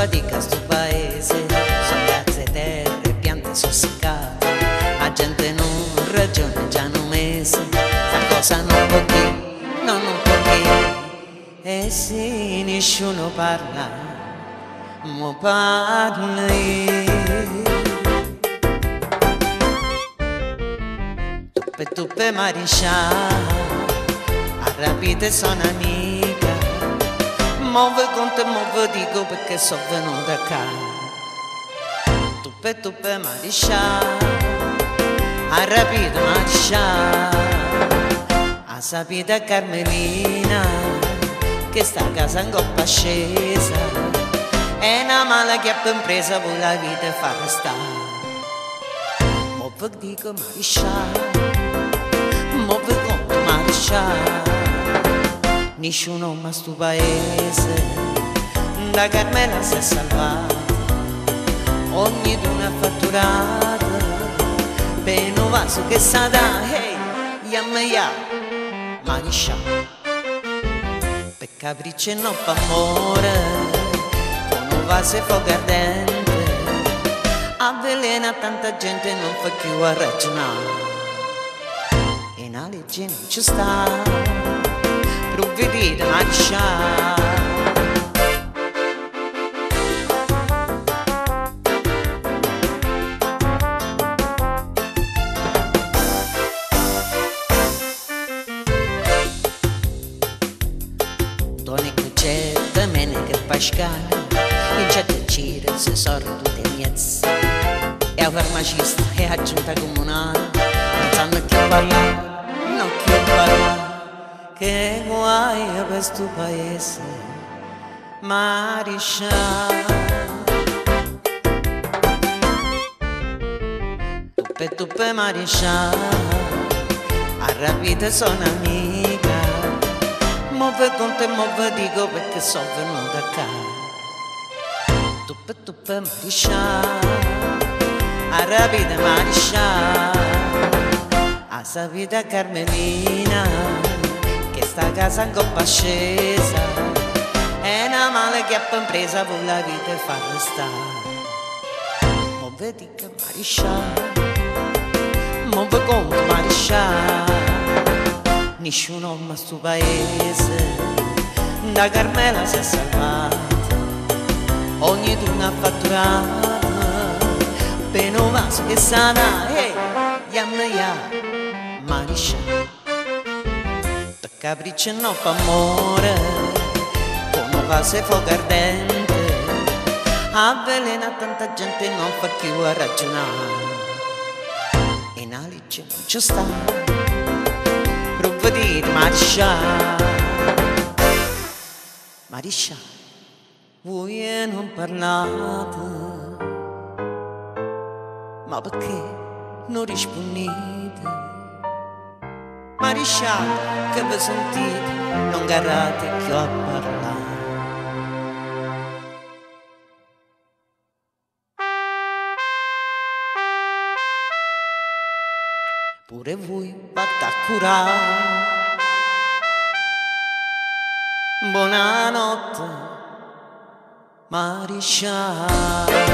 fatica sto paese, sono cazze terre, piante sossecate, la gente non ragiona già un mese, sta cosa non può dire, no, non può dire, e se nessuno parla, mo parli. Tuppe mariscia, arrabbiate sono amica, muove con te, muove dico perché sono venuta qua. Tuppe mariscia, arrabbiate mariscia, a sapita Carmelina, che sta a casa in coppa scesa, è una mala chiappa impresa per la vita fa restare. Muove dico mariscia, muove conto mariscia, nessuno ma sto paese, da Carmela si è salvata, ogni d'una fatturata, per un vaso che sa da, hey, yamma mariscia, per capriccio e non per amore, con un vaso e fuoco ardente, avvelena tanta gente non fa più a ragionare. E una legge non ci sta, provvedere mariscia. Done cucetta, mene che pascale, in certo giro si sono tutte miezze, e a farmacista e a giunta comunale, non sanno più parlare. Non più parlare, che guai a questo paese, mariscia. Tuppe mariscia, arrabbiate sono amica, muove con te, muove dico perché sono venuta qua. Tuppe mariscia, arrabbiate mariscia, a sapita Carmelina, che sta a casa in coppa scesa, è una mala chiappa impresa per la vita e fa restare. Muove dica mariscia, muove conto mariscia, nessuno ma sto paese, da Carmela si è salvata, ogni d'una fatturata, per un vaso che sa da, hey, yamma mariscia, per capriccio e non per amore, con un vaso e fuoco ardente, avvelena tanta gente non fa più a ragionare. E una legge non ci sta, provvedere mariscia. Mariscia, voi non parlate, ma perché non rispondete? Mariscia, che vi sentite, non garrate più a parlare. Pure voi vatte a curare. Buonanotte, mariscia.